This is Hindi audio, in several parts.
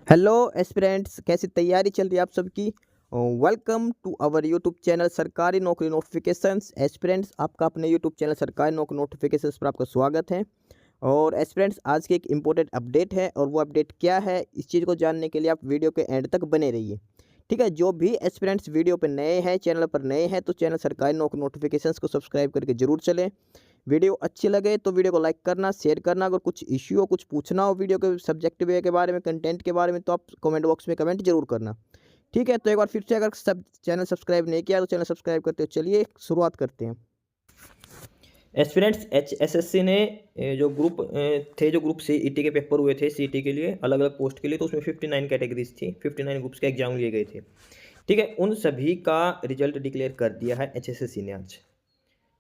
हेलो एस्पिरेंट्स, कैसी तैयारी चल रही है आप सबकी। Welcome to our YouTube channel सरकारी नौकरी नोटिफिकेशंस। एस्पिरेंट्स, आपका अपने यूट्यूब चैनल सरकारी नौकरी नोटिफिकेशंस पर आपका स्वागत है। और एस्पिरेंट्स, आज की एक इम्पोर्टेंट अपडेट है और वो अपडेट क्या है, इस चीज़ को जानने के लिए आप वीडियो के एंड तक बने रहिए। ठीक है, जो भी एस्पिरेंट्स वीडियो पर नए हैं, चैनल पर नए हैं, तो चैनल सरकारी नौकरी नोटिफिकेशंस को सब्सक्राइब करके जरूर चलें। वीडियो अच्छी लगे तो वीडियो को लाइक करना, शेयर करना। अगर कुछ इश्यू हो, कुछ पूछना हो वीडियो के सब्जेक्ट वे के बारे में, कंटेंट के बारे में, तो आप कमेंट बॉक्स में कमेंट जरूर करना। ठीक है, तो एक बार फिर से, अगर सब चैनल सब्सक्राइब नहीं किया तो चैनल सब्सक्राइब करते हो। चलिए शुरुआत करते हैं। एस्पिरेंट्स, HSSC ने जो ग्रुप थे, जो ग्रुप CET के पेपर हुए थे, CET के लिए अलग अलग पोस्ट के लिए, तो उसमें 59 कैटेगरीज थी, 59 ग्रुप्स के एग्जाम लिए गए थे। ठीक है, उन सभी का रिजल्ट डिक्लेयर कर दिया है HSSC ने आज।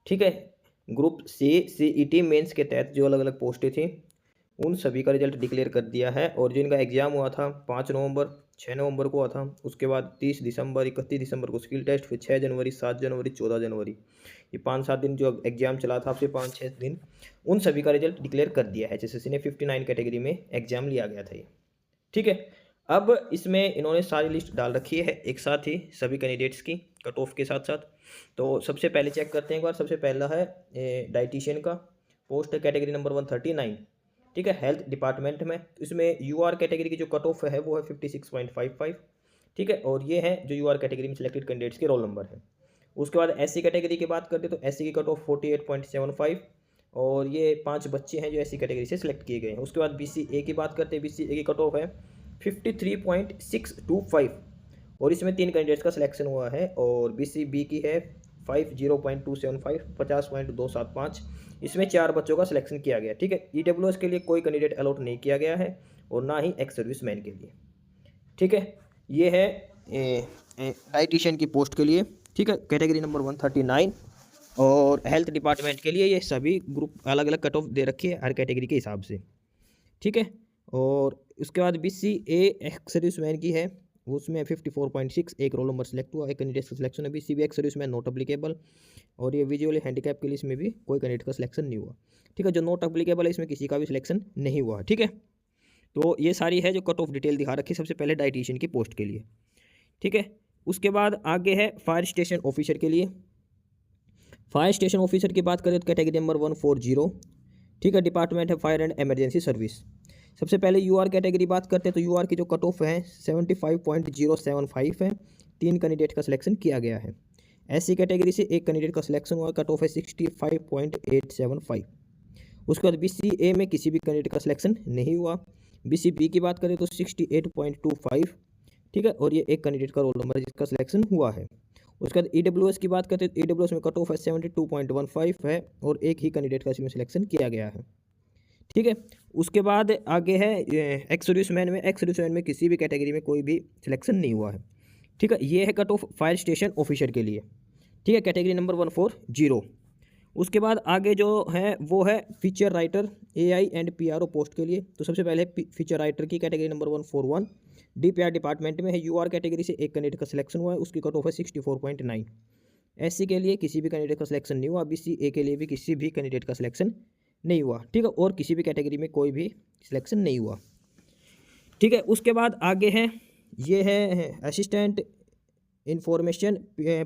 ठीक है, ग्रुप CET मेंस के तहत जो अलग अलग पोस्टें थी, उन सभी का रिजल्ट डिक्लेयर कर दिया है। और जिनका एग्जाम हुआ था 5 नवंबर, 6 नवंबर को हुआ था, उसके बाद 30 दिसंबर, 31 दिसंबर को स्किल टेस्ट, फिर 6 जनवरी, 7 जनवरी, 14 जनवरी, ये 5-7 दिन जो एग्जाम चला था, आपसे 5-6 दिन, उन सभी का रिजल्ट डिक्लेयर कर दिया है HSSC ने। 59 कैटेगरी में एग्जाम लिया गया था ये। ठीक है, अब इसमें इन्होंने सारी लिस्ट डाल रखी है एक साथ ही, सभी कैंडिडेट्स की कट ऑफ के साथ साथ। तो सबसे पहले चेक करते हैं एक बार। सबसे पहला है डाइटिशियन का पोस्ट, कैटेगरी नंबर 139। ठीक है, हेल्थ डिपार्टमेंट में। इसमें UR कैटेगरी की जो कट ऑफ है वो है 56.55। ठीक है, और ये है जो UR कैटेगरी में सिलेक्टेड कैंडिडेट्स के रोल नंबर है। उसके बाद SC कैटेगरी की बात करते हैं तो SC की कट ऑफ 48.75, और ये 5 बच्चे हैं जो SC कैटेगरी से सिलेक्ट किए गए हैं। उसके बाद BCA की बात करते हैं, BCA की कट ऑफ है 53.625, और इसमें 3 कैंडिडेट्स का सिलेक्शन हुआ है। और BCB की है 50.275, 50.275, इसमें 4 बच्चों का सिलेक्शन किया गया। ठीक है, EWS के लिए कोई कैंडिडेट अलॉट नहीं किया गया है, और ना ही एक्स सर्विस मैन के लिए। ठीक है, ये है डाइटिशियन की पोस्ट के लिए। ठीक है, कैटेगरी नंबर 139। और हेल्थ डिपार्टमेंट के लिए ये सभी ग्रुप अलग अलग कट ऑफ दे रखी है हर कैटेगरी के हिसाब से। ठीक है, और उसके बाद BCA एक्स सर्विसमैन की है, उसमें 54.6, एक रोल नंबर सेलेक्ट हुआ, एक कैंडिडेट का सिलेक्शन है। BCB ex serviceman not applicable, और ये विजुअली हैंडीकैप के लिए इसमें भी कोई कैंडिडेट का सिलेक्शन नहीं हुआ। ठीक है, जो नॉट अप्लीकेबल है इसमें किसी का भी सिलेक्शन नहीं हुआ। ठीक है, तो ये सारी है जो कट ऑफ डिटेल दिखा रखी है सबसे पहले डाइटिशियन की पोस्ट के लिए। ठीक है, उसके बाद आगे है फायर स्टेशन ऑफिसर के लिए। फायर स्टेशन ऑफिसर की बात करें तो कैटेगरी नंबर 140। ठीक है, डिपार्टमेंट है फायर एंड इमरजेंसी सर्विस। सबसे पहले UR कैटेगरी बात करते हैं तो UR की जो कट ऑफ है 75.075 है, 3 कैंडिडेट का सिलेक्शन किया गया है। SC कैटेगरी से एक कैंडिडेट का सिलेक्शन हुआ, कट ऑफ है 65.875। उसके बाद BCA में किसी भी कैंडिडेट का सिलेक्शन नहीं हुआ। BCB की बात करें तो 68.25। ठीक है, और ये एक कैंडिडेट का रोल नंबर जिसका सिलेक्शन हुआ है। उसके बाद EWS की बात करते हैं तो EWS में कट ऑफ है 72.15 है, और एक ही कैंडिडेट का इसमें सिलेक्शन किया गया है। ठीक है, उसके बाद आगे है एक्स सर्विसमैन में। एक्स सर्विसमैन में किसी भी कैटेगरी में कोई भी सिलेक्शन नहीं हुआ है। ठीक है, ये है cut of fire station officer के लिए। ठीक है, कैटेगरी नंबर 140। उसके बाद आगे जो है वो है feature writer AI and PRO post के लिए। तो सबसे पहले फीचर राइटर की कैटेगरी नंबर 141, DPR डिपार्टमेंट में है। UR कैटेगरी से एक कैंडिडेट का सिलेक्शन हुआ है, उसकी कट ऑफ है 64.9। SC के लिए किसी भी कैंडिडेट का सिलेक्शन नहीं हुआ। BCA के लिए भी किसी भी कैंडिडेट का सिलेक्शन नहीं हुआ। ठीक है, और किसी भी कैटेगरी में कोई भी सिलेक्शन नहीं हुआ। ठीक है, उसके बाद आगे है, ये है assistant information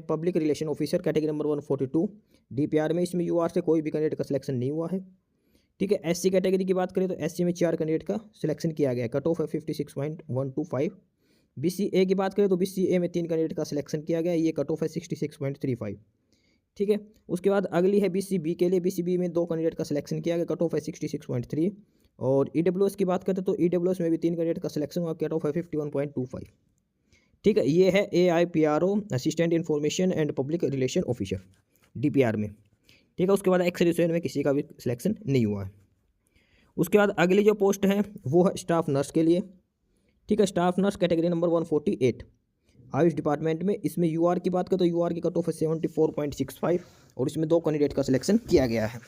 public relation officer, category number 142, DPR में। इसमें UR से कोई भी कैंडिडेट का सिलेक्शन नहीं हुआ है। ठीक है, SC कैटेगरी की बात करें तो SC में 4 कैंडिडेट का सिलेक्शन किया गया, कट ऑफ है 56.125। BCA की बात करें तो BCA में 3 कैंडिडेट का सिलेक्शन किया गया, ये कट ऑफ है 66.35। ठीक है, उसके बाद अगली है BCB के लिए। BCB में 2 कैंडिडेट का सिलेक्शन किया गया, कट ऑफ है 66.3। और EWS की बात करते हैं तो EWS में भी 3 कैंडिडेट का सिलेक्शन हुआ, कट ऑफ है 51.25। ठीक है, ये है AIPRO assistant information and public relation officer, DPR में। ठीक है, उसके बाद एक्स सर्विसमैन में किसी का भी सिलेक्शन नहीं हुआ है। उसके बाद अगली जो पोस्ट है वो है स्टाफ नर्स के लिए। ठीक है, staff nurse category number 148, Ayush department में। इसमें UR की बात करें तो UR की कट ऑफ है 74.65, और इसमें 2 कैंडिडेट का सिलेक्शन किया गया है।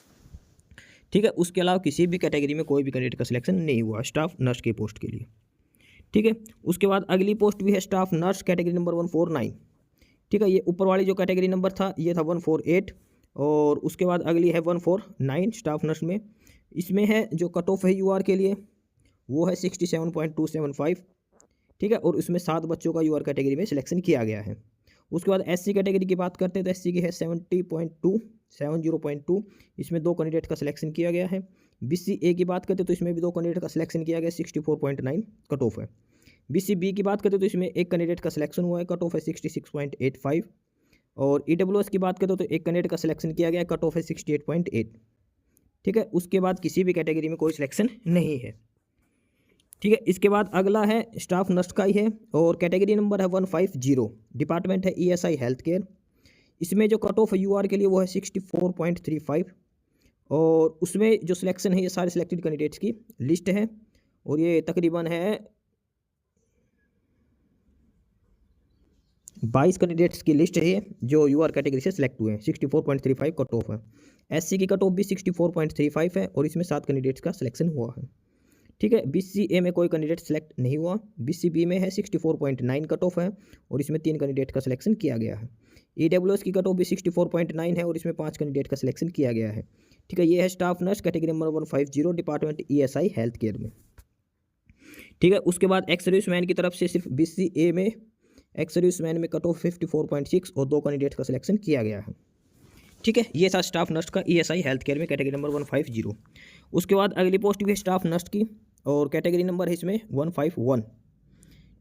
ठीक है, उसके अलावा किसी भी कैटेगरी में कोई भी कैंडिडेट का सिलेक्शन नहीं हुआ स्टाफ नर्स की पोस्ट के लिए। ठीक है, उसके बाद अगली पोस्ट भी है स्टाफ नर्स कैटेगरी नंबर 149। ठीक है, ये ऊपर वाली जो कैटेगरी नंबर था ये था 148, और उसके बाद अगली है 149 स्टाफ नर्स में। इसमें है जो कट ऑफ है UR के लिए वो है 67.275, ठीक है, और उसमें 7 बच्चों का यूआर कैटेगरी में सिलेक्शन किया गया है। उसके बाद एससी कैटेगरी की बात करते हैं तो एससी की है 70.2, इसमें 2 कैंडिडेट का सिलेक्शन किया गया है। बीसीए की बात करते हैं तो इसमें भी 2 कैंडिडेट का सिलेक्शन किया गया, 64.9 कट ऑफ है। बीसीबी की बात करते हैं तो इसमें एक कैंडिडेट का सिलेक्शन हुआ है, कट ऑफ है 66.85। और ईडब्ल्यूएस की बात करते हो तो एक कैंडिडेट का सिलेक्शन किया गया, कट ऑफ है 68.8। ठीक है, उसके बाद किसी भी कैटेगरी में कोई सिलेक्शन नहीं है। ठीक है, इसके बाद अगला है स्टाफ नर्स का ही है और कैटेगरी नंबर है 150, डिपार्टमेंट है ईएसआई हेल्थ केयर। इसमें जो कट ऑफ है यूआर के लिए वो है 64.35 और उसमें जो सिलेक्शन है ये सारे सिलेक्टेड कैंडिडेट्स की लिस्ट है और ये तकरीबन है 22 कैंडिडेट्स की लिस्ट है जो यूआर कैटेगरी से सिलेक्ट हुए हैं। 64.35 कट ऑफ है। एससी की कट ऑफ भी 64.35 है और इसमें 7 कैंडिडेट्स का सिलेक्शन हुआ है। ठीक है, बीसीए में कोई कैंडिडेट सेलेक्ट नहीं हुआ। बीसीबी में है 64.9 कट ऑफ है और इसमें 3 कैंडिडेट का सिलेक्शन किया गया है। ईडब्ल्यूएस की कट ऑफ भी 64.9 है और इसमें 5 कैंडिडेट का सिलेक्शन किया गया है। ठीक है, ये है staff nurse category number 150, department ESI health care में। ठीक है, उसके बाद एक्स सर्विसमैन की तरफ से सिर्फ बीसीए में एक्स सर्विसमैन में कट ऑफ 54.6 और 2 कैंडिडेट का सिलेक्शन किया गया है। ठीक है, ये था स्टाफ नर्स का ईएसआई हेल्थ केयर में कैटेगरी नंबर 150। उसके बाद अगली पोस्ट भी है स्टाफ नर्स की और कैटेगरी नंबर है इसमें 151।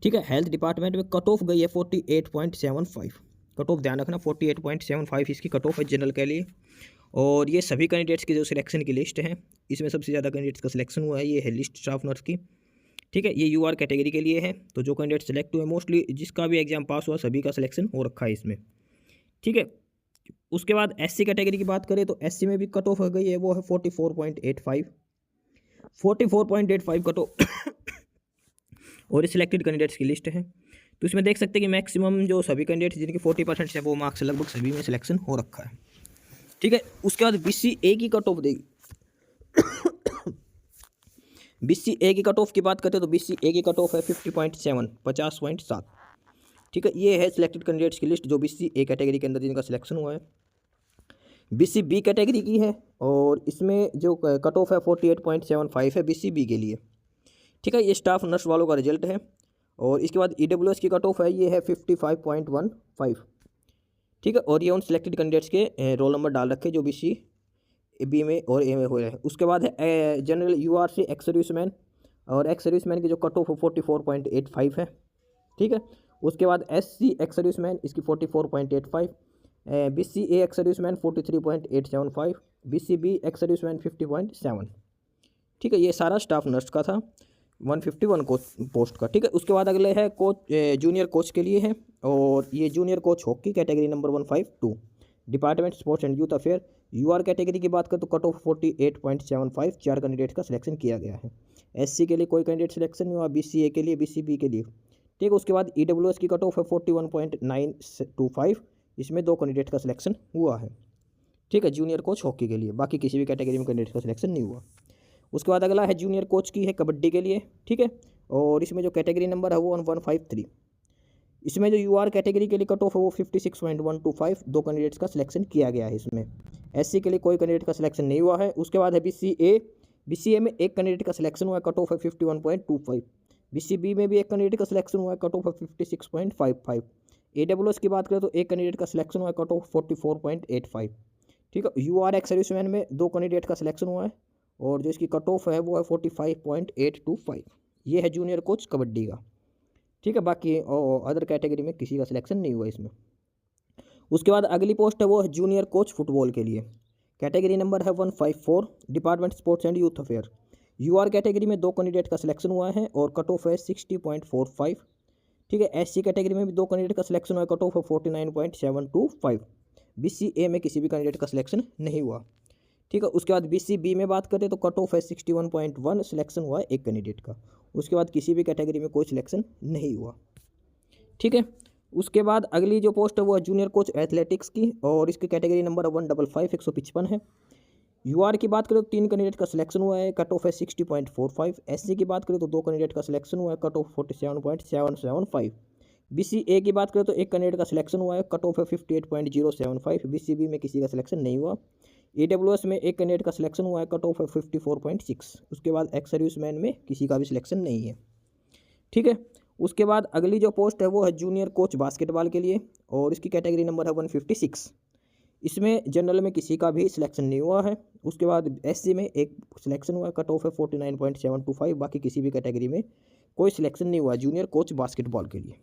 ठीक है, हेल्थ डिपार्टमेंट में कट ऑफ गई है 48.75। कट ऑफ ध्यान रखना 48.75 इसकी कट ऑफ है जनरल के लिए। और ये सभी कैंडिडेट्स की जो सिलेक्शन की लिस्ट है, इसमें सबसे ज़्यादा कैंडिडेट्स का सिलेक्शन हुआ है। ये है लिस्ट स्टाफ नर्स की। ठीक है, ये यूआर कैटेगरी के लिए है। तो जो कैंडिडेट सेलेक्ट हुए मोस्टली जिसका भी एग्जाम पास हुआ सभी का सिलेक्शन हो रखा है इसमें। ठीक है, उसके बाद एससी कैटेगरी की बात करें तो एससी में भी कट ऑफ हो गई है, वो है 44.85 कट ऑफ और ये सिलेक्टेड कैंडिडेट्स की लिस्ट है। तो इसमें देख सकते हैं कि मैक्सिमम जो सभी कैंडिडेट्स जिनके 40% से वो मार्क्स लगभग सभी में सिलेक्शन हो रखा है। ठीक है, उसके बाद बीसीए की कट ऑफ देगी। बीसीए की कट ऑफ की बात करते हैं तो बीसीए की कट ऑफ है 50.7, 50.7। ठीक है, ये है सिलेक्टेड कैंडिडेट्स की लिस्ट जो बीसीए कैटेगरी के अंदर जिनका सिलेक्शन हुआ है। बीसीबी कैटेगरी की है और इसमें जो कट ऑफ है 48.75 है बीसीबी के लिए। ठीक है, ये स्टाफ नर्स वालों का रिजल्ट है। और इसके बाद ईडब्ल्यूएस की कट ऑफ है ये है 55.15। ठीक है, और ये उन सिलेक्टेड कैंडिडेट्स के रोल नंबर डाल रखे जो बीसी में और ए में हो रहे हैं। उसके बाद है जनरल यूआर से एक्स सर्विसमैन और एक्स सर्विसमैन की जो कट ऑफ 44.85 है। ठीक है, उसके बाद एससी एक्स सर्विसमैन इसकी 44.85, BCA ex serviceman 43.875, BCB ex serviceman 50.7। ठीक है, ये सारा स्टाफ नर्स का था 151 पोस्ट का। ठीक है, उसके बाद अगले है कोच जूनियर कोच के लिए है और ये junior coach hockey category number 152, department sports and youth affair. UR category की बात करें तो कट ऑफ 48.75, 4 कैंडिडेट का सिलेक्शन किया गया है। एससी के लिए कोई कैंडिडेट सिलेक्शन नहीं हुआ, बीसीए के लिए, बीसीबी के लिए। ठीक है, उसके बाद ईडब्ल्यूएस की कट ऑफ है 41.925, इसमें 2 कैंडिडेट का सिलेक्शन हुआ है। ठीक है, जूनियर कोच हॉकी के लिए, बाकी किसी भी कैटेगरी में कैंडिडेट का सिलेक्शन नहीं हुआ। उसके बाद अगला है जूनियर कोच की है कबड्डी के लिए। ठीक है, और इसमें जो कैटेगरी नंबर है वो 153। इसमें जो यूआर कैटेगरी के लिए कट ऑफ है वो 56.125, 2 कैंडिडेट्स का सिलेक्शन किया गया है इसमें। एससी के लिए कोई कैंडिडेट का सिलेक्शन नहीं हुआ है। उसके बाद है बीसीए में एक कैंडिडेट का सिलेक्शन हुआ है, कट ऑफ है 51.25। बीसीबी में भी एक कैंडिडेट का सिलेक्शन हुआ है, कट ऑफ है 56.55। एडब्ल्यूएस की बात करें तो एक कैंडिडेट का सिलेक्शन हुआ है, कट ऑफ 44.85। ठीक है, यूआर एक्स सर्विसमैन में 2 कैंडिडेट का सिलेक्शन हुआ है और जो इसकी कट ऑफ है वो है 45.825। ये है जूनियर कोच कबड्डी का। ठीक है, बाकी अदर कैटेगरी में किसी का सिलेक्शन नहीं हुआ इसमें। उसके बाद अगली पोस्ट है वो है जूनियर कोच फुटबॉल के लिए, कैटेगरी नंबर है 154, department sports and youth affair. UR category में 2 कैंडिडेट का सिलेक्शन हुआ है और कट ऑफ है 60.45। ठीक है, एससी कैटेगरी में भी 2 कैंडिडेट का सिलेक्शन हुआ है, कट ऑफ है 49.725। बीसीए में किसी भी कैंडिडेट का सिलेक्शन नहीं हुआ। ठीक है, उसके बाद बीसीबी में बात करें तो कट ऑफ है 61.1, सिलेक्शन हुआ है एक कैंडिडेट का। उसके बाद किसी भी कैटेगरी में कोई सिलेक्शन नहीं हुआ। ठीक है, उसके बाद अगली जो पोस्ट है वो है जूनियर कोच एथलेटिक्स की और इसकी कैटेगरी नंबर 155, 155 है। यूआर की बात करें तो 3 कैंडिडेट का सिलेक्शन हुआ है, कट ऑफ है 60.45। एससी की बात करें तो 2 कैंडिडेट का सिलेक्शन हुआ है, कट ऑफ 47.775। बीसीए की बात करें तो एक कैंडिडेट का सिलेक्शन हुआ है, कट ऑफ है 58.075। बीसीबी में किसी का सिलेक्शन नहीं हुआ। ईडब्ल्यूएस में एक कैंडिडेट का सिलेक्शन हुआ है, कट ऑफ है 54.6। उसके बाद एक्स सर्विसमैन में किसी का भी सिलेक्शन नहीं है। ठीक है, उसके बाद अगली जो पोस्ट है वो है जूनियर कोच बास्केटबॉल के लिए और इसकी कैटेगरी नंबर है 156। इसमें जनरल में किसी का भी सिलेक्शन नहीं हुआ है। उसके बाद एससी में एक सिलेक्शन हुआ है, कट ऑफ है 49.725, बाकी किसी भी कैटेगरी में कोई सिलेक्शन नहीं हुआ जूनियर कोच बास्केटबॉल के लिए।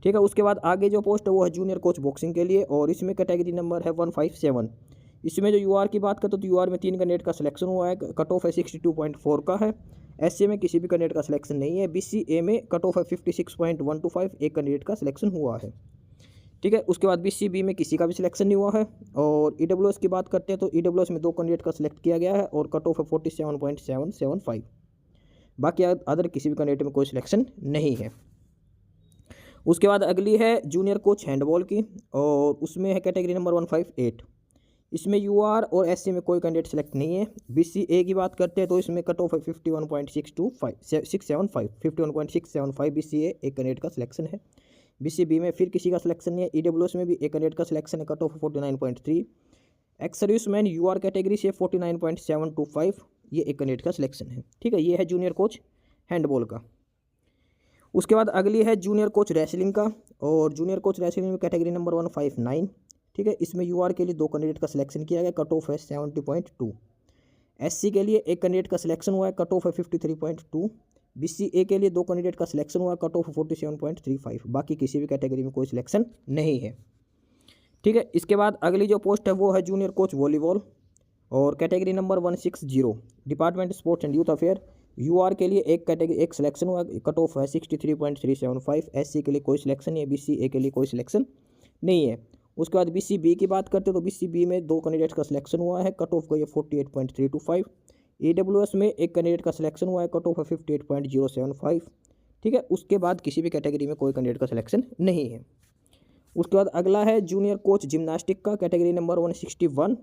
ठीक है, उसके बाद आगे जो पोस्ट है वो है जूनियर कोच बॉक्सिंग के लिए और इसमें कैटेगरी नंबर है 157। इसमें जो यूआर की बात करते तो यूआर में 3 कैंडिडेट का सिलेक्शन हुआ है, कट ऑफ है 62.4 का है। एससी में किसी भी कैंडिडेट का सिलेक्शन नहीं है। बीसीए में कट ऑफ है 56.125, एक कैंडिडेट का सिलेक्शन हुआ है। ठीक है, उसके बाद बीसीबी में किसी का भी सिलेक्शन नहीं हुआ है। और ईडब्ल्यूएस की बात करते हैं तो ईडब्ल्यूएस में 2 कैंडिडेट का सिलेक्ट किया गया है और कट ऑफ है 47.775, बाकी अदर किसी भी कैंडिडेट में कोई सिलेक्शन नहीं है। उसके बाद अगली है जूनियर कोच हैंडबॉल की और उसमें है कैटेगरी नंबर 158। इसमें यूआर और एससी में कोई कैंडिडेट सेलेक्ट नहीं है। बीसीए की बात करते हैं तो इसमें कट ऑफ है 51.675 बीसीए, एक कैंडिडेट का सिलेक्शन है। बीसीबी में फिर किसी का सिलेक्शन नहीं है। ईडब्ल्यूएस में भी एक कैंडिडेट का सिलेक्शन है, cut off 49.3। Ex serviceman UR category से 49.725, ये एक कैंडिडेट का सिलेक्शन है। ठीक है, ये है जूनियर कोच हैंडबॉल का। उसके बाद अगली है जूनियर कोच रेसलिंग का और जूनियर कोच रेसलिंग में कैटेगरी नंबर 159। ठीक है, इसमें यूआर के लिए 2 कैंडिडेट का सिलेक्शन किया गया, कट ऑफ है 70.2। एससी के लिए एक कैंडिडेट का सिलेक्शन हुआ है, कट ऑफ है 53.2। बीसीए के लिए 2 कैंडिडेट का सिलेक्शन हुआ है, कट ऑफ 47.35, बाकी किसी भी कैटेगरी में कोई सिलेक्शन नहीं है। ठीक है, इसके बाद अगली जो पोस्ट है वो है जूनियर कोच वॉलीबॉल और category number 160, department sports and youth affair. UR के लिए एक सिलेक्शन हुआ, कट ऑफ है 63.375। एससी के लिए कोई सिलेक्शन नहीं है। बीसीए के लिए कोई सिलेक्शन नहीं है। उसके बाद बीसीबी की बात करते तो बीसीबी में 2 कैंडिडेट्स का सिलेक्शन हुआ है, कट ऑफ गई है 48.325। ईडब्ल्यूएस में एक कैंडिडेट का सिलेक्शन हुआ है, कट ऑफ है 58.075। ठीक है, उसके बाद किसी भी कैटेगरी में कोई कैंडिडेट का सिलेक्शन नहीं है। उसके बाद अगला है जूनियर कोच जिम्नास्टिक का, कैटेगरी नंबर 161।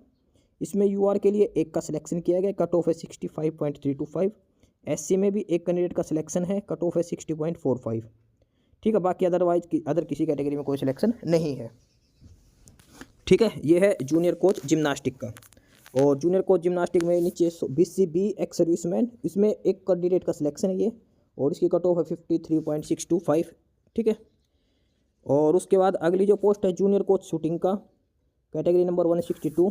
इसमें यूआर के लिए एक का सिलेक्शन किया गया, कट ऑफ है 65.325। एससी में भी एक कैंडिडेट का सिलेक्शन है, कट ऑफ है 60.45। ठीक है, बाकी अदर किसी कैटेगरी में कोई सिलेक्शन नहीं है। ठीक है, ये है जूनियर कोच जिम्नास्टिक का। और जूनियर कोच जिम्नास्टिक में नीचे बीसीबी एक्स सर्विसमैन, इसमें एक कैंडिडेट का सिलेक्शन है ये और इसकी कट ऑफ है 53.625। ठीक है, और उसके बाद अगली जो पोस्ट है जूनियर कोच शूटिंग का, कैटेगरी नंबर 162।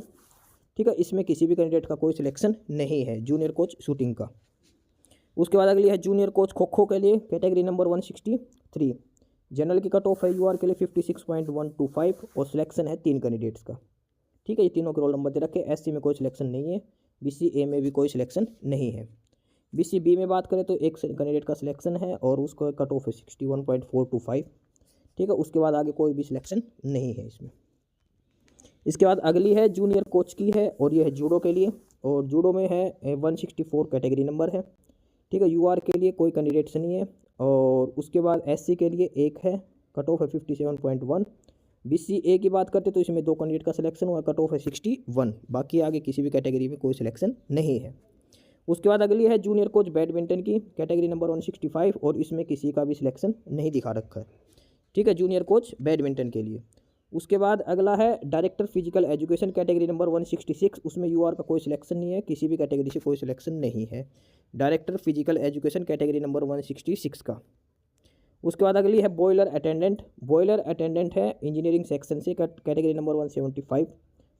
ठीक है, इसमें किसी भी कैंडिडेट का कोई सिलेक्शन नहीं है जूनियर कोच शूटिंग का। उसके बाद अगली है जूनियर कोच खो खो के लिए, कैटेगरी नंबर 163। जनरल की कट ऑफ है यूआर के लिए 56.125 और सिलेक्शन है 3 कैंडिडेट्स का। ठीक है, ये तीनों के रोल नंबर दे रखे। एससी में कोई सिलेक्शन नहीं है। बीसीए में भी कोई सिलेक्शन नहीं है। बीसीबी में बात करें तो एक कैंडिडेट का सिलेक्शन है और उसका कट ऑफ है 61.425। ठीक है, उसके बाद आगे कोई भी सिलेक्शन नहीं है इसमें। इसके बाद अगली है जूनियर कोच की है और ये है जूडो के लिए और जूडो में है 164 कैटेगरी नंबर है। ठीक है, यूआर के लिए कोई कैंडिडेट्स नहीं है और उसके बाद एससी के लिए एक है, कट ऑफ है 57.1। बीसीए की बात करते तो इसमें 2 कैंडिडेट का सिलेक्शन हुआ, कट ऑफ है 61, बाकी आगे किसी भी कैटेगरी में कोई सिलेक्शन नहीं है। उसके बाद अगली है जूनियर कोच बैडमिंटन की, कैटेगरी नंबर 165 और इसमें किसी का भी सिलेक्शन नहीं दिखा रखा है। ठीक है, जूनियर कोच बैडमिंटन के लिए। उसके बाद अगला है director physical education, category number 166। उसमें यूआर का कोई सिलेक्शन नहीं है, किसी भी कैटेगरी से कोई सिलेक्शन नहीं है। Director physical education category number 166 का। उसके बाद अगली है बॉयलर अटेंडेंट। बॉयलर अटेंडेंट है इंजीनियरिंग सेक्शन से, category number 175।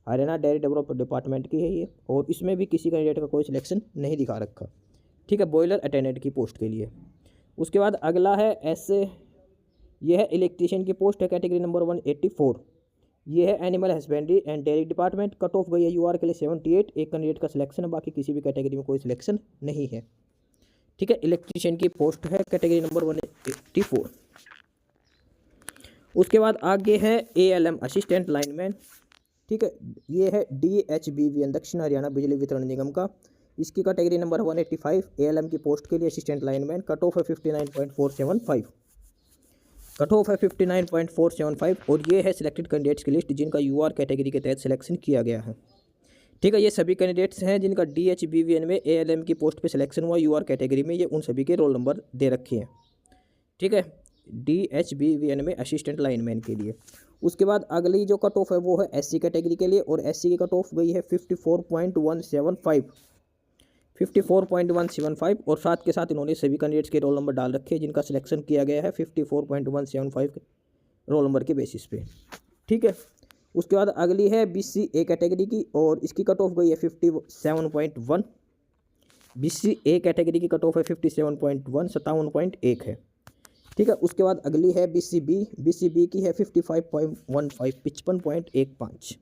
Haryana dairy development department की है ये और इसमें भी किसी कैंडिडेट का कोई सिलेक्शन नहीं दिखा रखा। ठीक है, बॉयलर अटेंडेंट की पोस्ट के लिए। उसके बाद अगला है ये है इलेक्ट्रीशियन की पोस्ट है, कैटेगरी नंबर 184। ये है animal husbandry and dairy department, cut off गई है यूआर के लिए 78, एक कैंडिडेट का सिलेक्शन है, बाकी किसी भी कैटेगरी में कोई सिलेक्शन नहीं है। ठीक है, इलेक्ट्रीशियन की पोस्ट है, कैटेगरी नंबर 184। उसके बाद आगे है ALM असिस्टेंट लाइनमैन। ठीक है, ये है DHBVN दक्षिण हरियाणा बिजली वितरण निगम का। इसकी कैटेगरी नंबर 185। ALM की पोस्ट के लिए असिस्टेंट लाइनमैन, कट ऑफ है 59.475। कट ऑफ है 59.475 और ये है सिलेक्टेड कैंडिडेट्स की लिस्ट जिनका यूआर कैटेगरी के तहत सिलेक्शन किया गया है। ठीक है, ये सभी कैंडिडेट्स हैं जिनका DHBVN में ALM की पोस्ट पे सिलेक्शन हुआ यूआर कैटेगरी में, ये उन सभी के रोल नंबर दे रखे हैं। ठीक है, DHBVN में असिस्टेंट लाइनमैन के लिए। उसके बाद अगली जो कट ऑफ है वो है SC कैटेगरी के लिए और SC की कट ऑफ गई है 54.175। 54.175 और साथ के साथ इन्होंने सभी कैंडिडेट्स के रोल नंबर डाल रखे हैं जिनका सिलेक्शन किया गया है 54.175 के रोल नंबर के बेसिस पे। ठीक है, उसके बाद अगली है BCA कैटेगरी की और इसकी कट ऑफ गई है 57.1। BCA कैटेगरी की कट ऑफ है 57.1, 57.1 है। ठीक है, उसके बाद अगली है BCB की है 55.15, 55.15।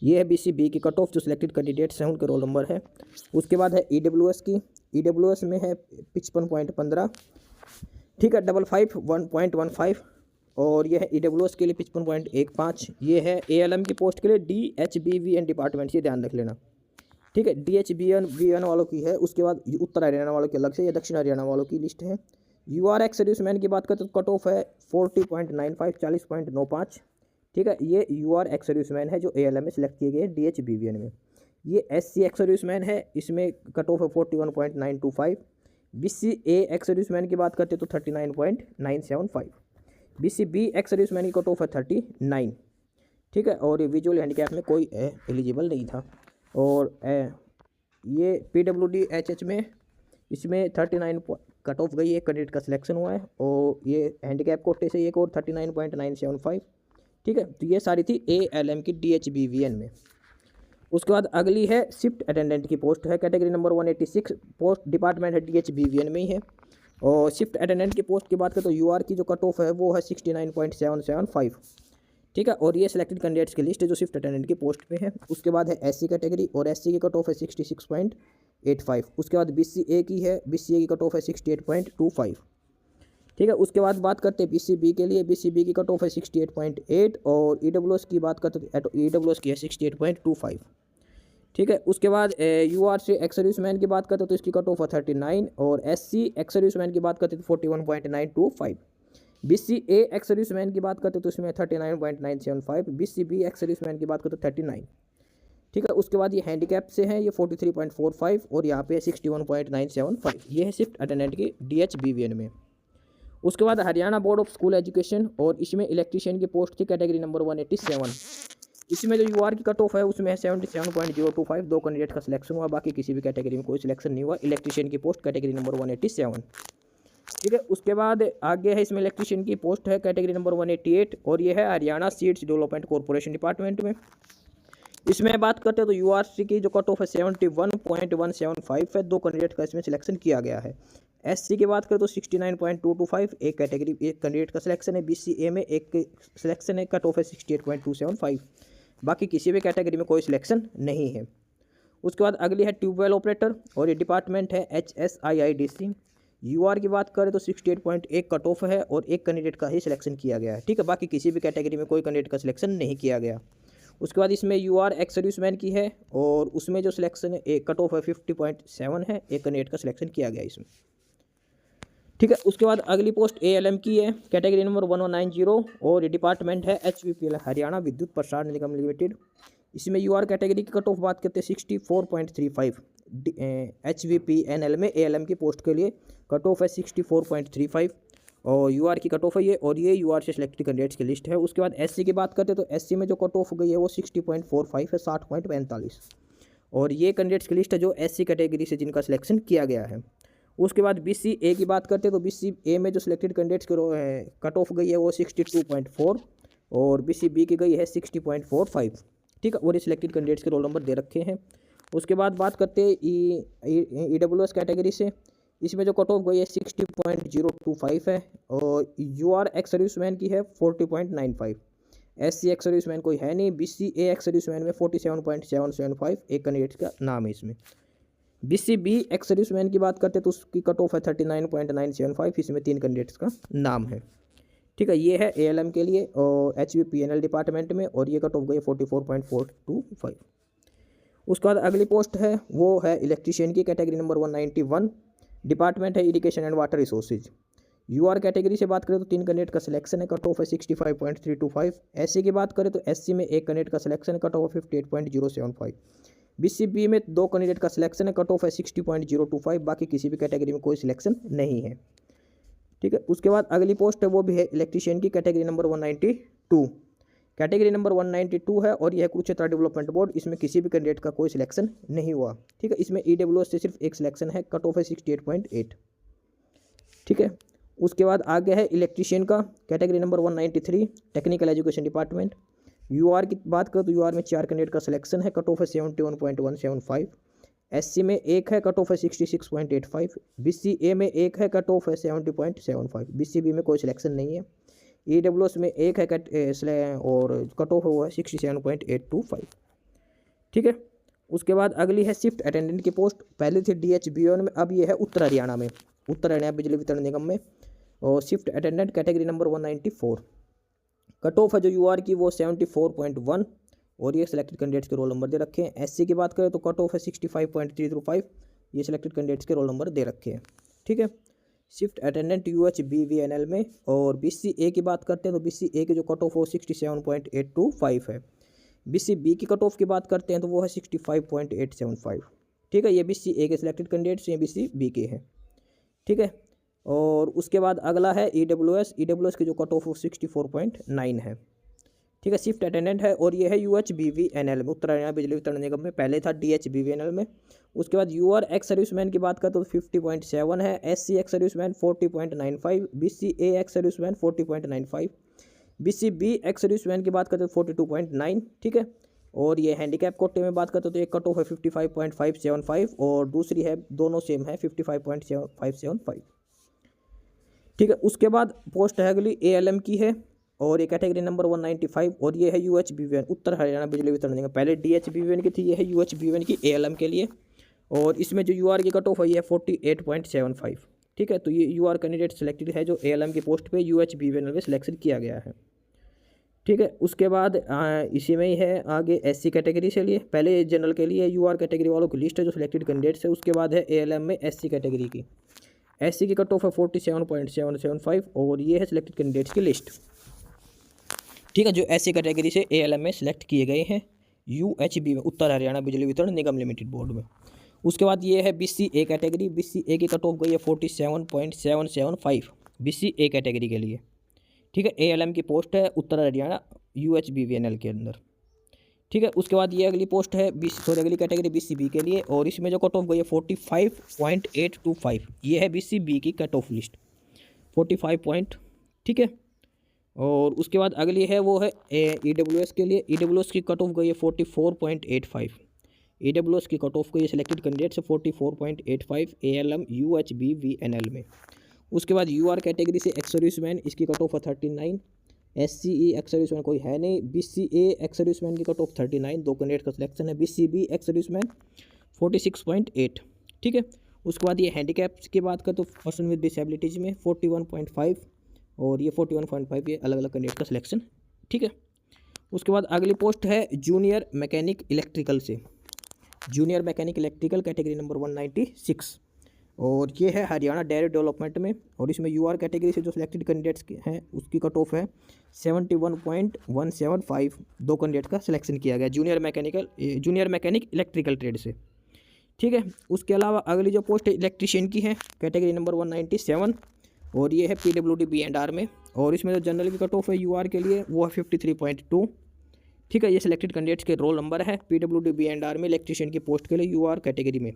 ये है BCB की कट ऑफ, जो सिलेक्टेड कैंडिडेट्स हैं उनके रोल नंबर है। उसके बाद है EWS की, EWS में है 55.15। ठीक है, 55.15 और ये है EWS के लिए 55.15। ये है ALM की पोस्ट के लिए DHBVN डिपार्टमेंट, ये ध्यान रख लेना। ठीक है, DHBVN वालों की है। उसके बाद उत्तर हरियाणा वालों की अलग से, या दक्षिण हरियाणा वालों की लिस्ट है। UR सर्विसमैन की बात करते तो कट ऑफ है 40.95, 40.95। ठीक है, ये UR सर्विसमैन है जो ALM में सिलेक्ट किए गए DHBVN में। ये SC सर्विसमैन है, इसमें कट ऑफ है 41.925। BCA सर्विसमैन की बात करते तो 39.975। BCB सर्विसमैन की कट ऑफ है 39। ठीक है, और विजुअल हैंडीकैप में कोई एलिजिबल नहीं था। और ये PWD HH में इसमें 39 कट ऑफ गई, एक कैंडिडेट का सिलेक्शन हुआ है और ये हैंडीकैप कोटे से एक और 39.975। ठीक है, तो ये सारी थी ALM की DHBVN में। उसके बाद अगली है शिफ्ट अटेंडेंट की पोस्ट है, कैटेगरी नंबर 186, पोस्ट डिपार्टमेंट है DHBVN में ही है। और शिफ्ट अटेंडेंट की पोस्ट की बात करें तो UR की जो कट ऑफ है वो है 69.775। ठीक है, और ये सिलेक्टेड कैंडिडेट्स की लिस्ट है जो शिफ्ट अटेंडेंट की पोस्ट पे है। उसके बाद है SC कैटेगरी और SC की कट ऑफ है 66.85। उसके बाद BCA की है, BCA की कट ऑफ है 68.25। ठीक है, उसके बाद बात करते हैं BCB के लिए। BCB की कट ऑफ है 68.8 और EWS की बात करते तो EWS की है 68.25। ठीक है, उसके बाद UR से एक्स सर्विसमैन की बात करते तो इसकी कट ऑफ है 39 और SC एक्स सर्विसमैन की बात करते तो 41.925। BCA एक्स सर्विसमैन की बात करते तो इसमें 39.975। BCB एक्स सर्विसमैन की बात करते तो 39। ठीक है, उसके बाद ये हैंडीकैप से है, ये 43.45 और यहाँ पे 61.975। ये है शिफ्ट अटेंडेंट की DHBVN में। उसके बाद Haryana board of school education और इसमें इलेक्ट्रीशियन की पोस्ट थी कैटेगरी नंबर 187। इसमें जो UR की कट ऑफ है उसमें है 77.025। 2 कैंडिडेट का सिलेक्शन हुआ, बाकी किसी भी कैटेगरी में कोई सिलेक्शन नहीं हुआ। इलेक्ट्रीशियन की पोस्ट कैटेगरी नंबर 187। ठीक है, उसके बाद आगे है इसमें इलेक्ट्रीशियन की पोस्ट है कैटेगरी नंबर 188 और ये है Haryana seeds development corporation department में। इसमें बात करते हैं तो URC की जो कट ऑफ है 71.175 है। 2 कैंडिडेट का इसमें सिलेक्शन किया गया है। SC की बात करें तो 69.225, एक कैंडिडेट का सिलेक्शन है। BCA में एक सिलेक्शन है, कट ऑफ है 68.275। बाकी किसी भी कैटेगरी में कोई सिलेक्शन नहीं है। उसके बाद अगली है ट्यूबवेल ऑपरेटर और ये डिपार्टमेंट है HSIIDC। UR की बात करें तो 68.1 कट ऑफ है और एक कैंडिडेट का ही सिलेक्शन किया गया है। ठीक है, बाकी किसी भी कैटेगरी में कोई कैंडिडेट का सिलेक्शन नहीं किया गया। उसके बाद इसमें UR एक्स सर्विसमैन की है और उसमें जो सिलेक्शन है एक कट ऑफ है 50.7 है, एक कैंडिडेट का सिलेक्शन किया गया इसमें। ठीक है, उसके बाद अगली पोस्ट ALM की है कैटेगरी नंबर 1190 और ये डिपार्टमेंट है HVPL हरियाणा विद्युत प्रसारण निगम लिमिटेड। इसमें UR कैटेगरी की कट ऑफ बात करते हैं 64.35। HVPNL में ALM की पोस्ट के लिए कट ऑफ है 64.35 और UR की कट ऑफ है ये, और ये UR से सिलेक्टेड कैंडिडेट्स की लिस्ट है। उसके बाद SC की बात करते हैं तो SC में जो कट ऑफ गई है वो 60.45 है, 60.45 और ये कैंडिडेट्स की लिस्ट है जो SC कैटेगरी से जिनका सिलेक्शन किया गया है। उसके बाद BCA की बात करते हैं तो BCA में जो सिलेक्टेड कैंडिडेट्स की कट ऑफ गई है वो 62.4 और BCB की गई है 60.45। ठीक है, और ये सिलेक्टेड कैंडिडेट्स के रोल नंबर दे रखे हैं। उसके बाद बात करते हैं EWS कैटेगरी से। इसमें जो कट ऑफ गई है 60.025 है और UR एक्स सर्विसमैन की है 40.95। SC एक्स सर्विसमैन कोई है नहीं। BCA एक्स सर्विसमैन में 47.775 एक कैंडिडेट का नाम है इसमें। BCB एक्स सर्विसमैन की बात करते तो उसकी कट ऑफ है 39.975, इसमें 3 कैंडिडेट्स का नाम है। ठीक है, ये है ALM के लिए और HVPNL डिपार्टमेंट में और ये कट ऑफ गई 44.425। उसके बाद अगली पोस्ट है वो है इलेक्ट्रीशियन की कैटेगरी नंबर 191, डिपार्टमेंट है irrigation and water resources. UR category से बात करें तो 3 कैंडिडेट का सिलेक्शन है, कट ऑफ है 65.325। SC की बात करें तो SC में एक कैंडिडेट का सिलेक्शन है, कट ऑफ है 58.075। BCB में 2 कैंडिडेट का सिलेक्शन है, कट ऑफ है 60.025। बाकी किसी भी कैटेगरी में कोई सिलेक्शन नहीं है। ठीक है, उसके बाद अगली पोस्ट है वो भी है इलेक्ट्रीशियन की कैटेगरी नंबर 192, कैटेगरी नंबर 192 है और यह कुरुक्षेत्र डेवलपमेंट बोर्ड, इसमें किसी भी कैंडिडेट का कोई सिलेक्शन नहीं हुआ। ठीक है, इसमें ईडब्ल्यूएस से सिर्फ एक सिलेक्शन है, कट ऑफ है 68.8। ठीक है, उसके बाद आगे है इलेक्ट्रीशियन का, category number 193 technical education department. UR की बात करो तो यूआर में 4 कैंडिडेट का सिलेक्शन है, कट ऑफ है 71.175। एससी में एक है, कट ऑफ है 66.85। बीसीए में एक है, कट ऑफ है 70.75। बीसीबी में कोई सिलेक्शन नहीं है। ईडब्ल्यूएस में एक है और कट ऑफ हुआ है 67.825। ठीक है, उसके बाद अगली है शिफ्ट अटेंडेंट की पोस्ट। पहले थी DHBN में, अब ये है उत्तर हरियाणा में, उत्तर हरियाणा बिजली वितरण निगम में। और shift attendant category number 194। Cut off है जो यूआर की वो 74.1 और ये सिलेक्टेड कैंडिडेट्स के रोल नंबर दे रखे हैं। एससी की बात करें तो कट ऑफ है 65.325, ये सिलेक्टेड कैंडिडेट्स के रोल नंबर दे रखे हैं। ठीक है, शिफ्ट अटेंडेंट UHBVNL में। और BCA की बात करते हैं तो BCA की जो कट ऑफ हो 67.825 है। BCB की कट ऑफ की बात करते हैं तो वो है 65.875। ठीक है, ये BCA के सिलेक्टेड कैंडिडेट्स, ये BCB के हैं। ठीक है, और उसके बाद अगला है EWS की जो कट ऑफ 64.9 है। ठीक है, शिफ्ट अटेंडेंट है और ये है UHBVNL में, उत्तर हरियाणा बिजली वितरण निगम में। पहले था DHBVNL में। उसके बाद UR एक्स सर्विसमैन की बात करते तो 50.7 है। SC ex serviceman 40.95। BCA ex serviceman 40.95। BCB ex serviceman की बात करते तो 42.9। ठीक है, और ये हैंडीकैप कोटे में बात करते तो एक कट ऑफ है 55.575 और दूसरी है, दोनों सेम है 55.575। ठीक है, उसके बाद पोस्ट है अगली ALM की है और ये कैटेगरी नंबर 195 और ये है UHBVN, उत्तर हरियाणा बिजली वितरण निगम। पहले DHBVN की थी, ये है UHBVN की ALM के लिए। और इसमें जो UR की कट ऑफ है ये है 48.75। ठीक है, तो ये UR कैंडिडेट सिलेक्टेड है जो ALM की पोस्ट पे UHBVN में सिलेक्शन किया गया है। ठीक है, उसके बाद इसी में ही है आगे SC कैटेगरी से लिए। पहले जनरल के लिए UR कैटेगरी वालों की लिस्ट है जो सिलेक्टेड कैंडिडेट्स है। उसके बाद है ALM में SC कैटेगरी की। SC की कट ऑफ है 47.775 और ये है सिलेक्टेड कैंडिडेट्स की लिस्ट। ठीक है, जो SC कैटेगरी से ALM में सिलेक्ट किए गए हैं UHB में, उत्तर हरियाणा बिजली वितरण निगम लिमिटेड बोर्ड में। उसके बाद ये है BCA कैटेगरी। BCA की कट ऑफ गई है 47.775 BCA कैटेगरी के लिए। ठीक है, ALM की पोस्ट है उत्तर हरियाणा UHBVNL के अंदर। ठीक है, उसके बाद ये अगली पोस्ट है अगली कैटेगरी BCB के लिए और इसमें जो कट ऑफ गई है 45.825, ये है BCB की कट ऑफ लिस्ट 45 ठीक है, और उसके बाद अगली है वो है EWS के लिए। EWS की कट ऑफ गई है 44.85। EWS की कट ऑफ को ये सिलेक्टेड कैंडिडेट से 44.85 ALM UHBVNL में। उसके बाद UR कैटेगरी से एक्स सर्विसमैन, इसकी कट ऑफ है 39। SCE एक्स सर्विसमैन कोई है नहीं। BCA एक्स सर्विसमैन की कट ऑफ 39, 2 कैंडिडेट का सिलेक्शन है। BCB ex serviceman 46.8। ठीक है, उसके बाद ये हैंडीकैप्स की बात करें तो पर्सन विद डिसेबिलिटीज़ में 41.5 और ये 41.5, ये अलग अलग कैंडिडेट का सिलेक्शन। ठीक है, उसके बाद अगली पोस्ट है जूनियर मैकेनिक इलेक्ट्रिकल से। Junior mechanic electrical category number 196 और ये है हरियाणा डेयरी डेवलपमेंट में। और इसमें UR कैटेगरी से जो सिलेक्टेड कैंडिडेट्स हैं उसकी कट ऑफ है 71.175। 2 कैंडिडेट का सिलेक्शन किया गया जूनियर मैकेनिक इलेक्ट्रिकल ट्रेड से। ठीक है, उसके अलावा अगली जो पोस्ट है इलेक्ट्रीशियन की है, कैटेगरी नंबर 197 और ये है PWD B&R में। और इसमें जो जनरल की कट ऑफ है UR के लिए वो है 53.2। ठीक है, ये सिलेक्टेड कैंडिडेट्स के रोल नंबर है PWD B&R में इलेक्ट्रीशियन की पोस्ट के लिए UR कैटेगरी में।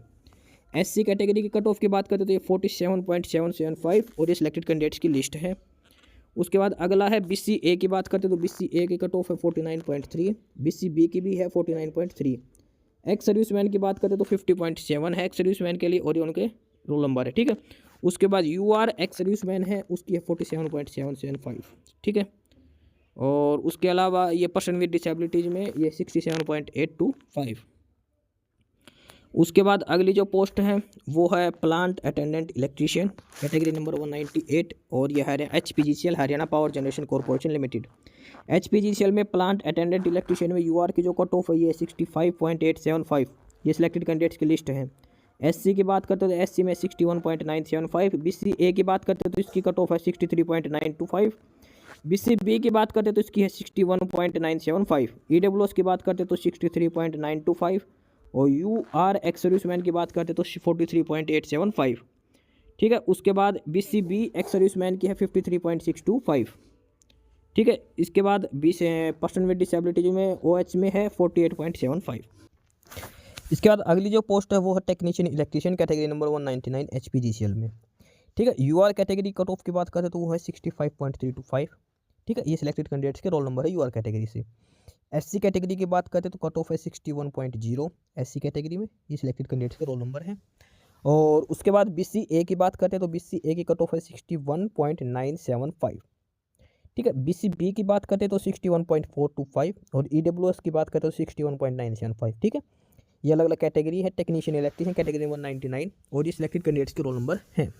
SC कैटेगरी की कट ऑफ की बात करते तो ये 47.775 और ये सिलेक्टेड कैंडिडेट्स की लिस्ट है। उसके बाद अगला है BCA की बात करते तो BCA की कट ऑफ है 49.3। BCB की भी है 49.3। एक्स सर्विसमैन की बात करते तो 50.7 है एक्स सर्विसमैन के लिए और ये उनके रोल नंबर है। ठीक है, उसके बाद UR एक्स सर्विसमैन है, उसकी है 47.775। ठीक है, और उसके अलावा ये पर्सन विद डिसेबिलिटीज़ में ये 67.825। उसके बाद अगली जो पोस्ट है वो है plant attendant electrician category number 198 और यह है HPGCL Haryana power generation corporation limited. HPGCL में प्लांट अटेंडेंट इलेक्ट्रीशियन में UR की जो कट ऑफ है ये 65.875, ये सिलेक्टेड कैंडिडेट्स की लिस्ट है। SC की बात करते तो SC में 61.975। BCA की बात करते तो इसकी कट ऑफ है 63.925। BCB की बात करते तो इसकी है 61.975। EWS की बात करते तो 63.925 और UR एक्स सर्विसमैन की बात करते तो 43.875। ठीक है, उसके बाद BCB एक्स सर्विसमैन की है 53.625। ठीक है। इसके बाद 20 पर्सन विद डिसेबिलिटी में OH में है 48.75। इसके बाद अगली जो पोस्ट है वो है technician electrician category number 199 HPGCL में। ठीक है। UR कैटेगरी कट ऑफ की बात करें तो वो है 65.325। ठीक है, ये सिलेक्टेड कैंडिडेट्स के रोल नंबर है UR कैटेगरी से। SC कैटेगरी की बात करें तो कट ऑफ है 61.0 SC कैटेगरी में, ये सिलेक्टेड कैंडिडेट्स के रोल नंबर है। और उसके बाद BCA की बात करते हैं तो BCA की कट ऑफ है 61.975। ठीक है। BCB की बात करते हैं तो 61.425 और EWS की बात करते हैं तो 61.975। ठीक है, ये अलग अलग कैटेगरी है। टेक्नीशियन इलेक्ट्रीशियन कैटेगरी 199 और ये सिलेक्टेड कैंडिडेट्स के रोल नंबर हैं।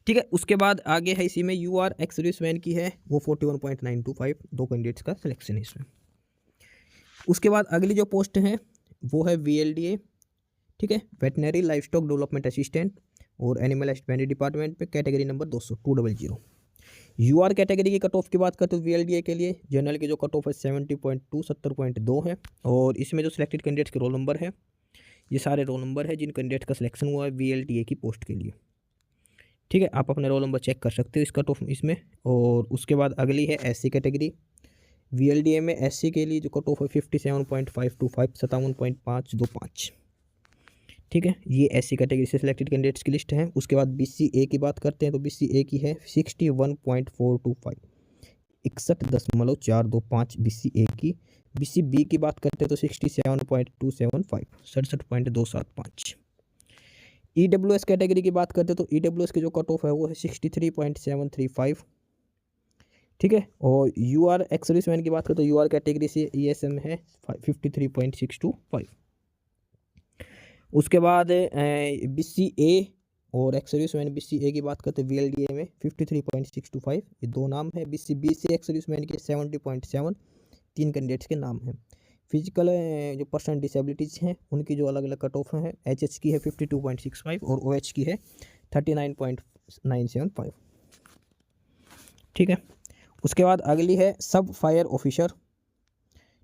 ठीक है। उसके बाद आगे है इसी में UR एक्स सर्विसमैन की है वो 41.925, 2 कैंडिडेट्स का सिलेक्शन है इसमें। उसके बाद अगली जो पोस्ट है वो है VLDA। ठीक है, veterinary life stock development assistant और एनिमल हस्बेंड्री डिपार्टमेंट पे कैटेगरी नंबर 200। UR कैटेगरी की कट ऑफ की बात करते तो VLDA के लिए जनरल की जो कट ऑफ है 70.2 70.2 है। और इसमें जो सिलेक्टेड कैंडिडेट्स के रोल नंबर है, ये सारे रोल नंबर है जिन कैंडिडेट का सिलेक्शन हुआ है VLDA की पोस्ट के लिए। ठीक है, आप अपने रोल नंबर चेक कर सकते हो इस कट ऑफ इसमें। और उसके बाद अगली है SC कैटेगरी। VLDA में SC के लिए जो कट ऑफ है 57.525 57.525। ठीक है, ये SC कैटेगरी से सिलेक्टेड कैंडिडेट्स की लिस्ट है। उसके बाद BCA की बात करते हैं तो BCA की है 61.425 61.425 BCA की। BCB की बात करते हैं तो 67.275 67.275। EWS कैटेगरी की बात करते हैं तो EWS की जो कट ऑफ है वो है 63.735। ठीक है, और UR एक्स सर्विसमैन की बात करें तो UR कैटेगरी से ESM है 53.625। उसके बाद BCA और एक्स सर्विसमैन BCA की बात करते हैं VLDA में 53.625, ये 2 नाम है। BCB से एक्स सर्विसमैन के 70.7, 3 कैंडिडेट्स के नाम हैं। फिजिकल जो पर्सन डिसेबिलिटीज़ हैं उनकी जो अलग अलग कट ऑफ हैं, HH की है 52.65 और OH की है 39.975। ठीक है। उसके बाद अगली है सब फायर ऑफिसर।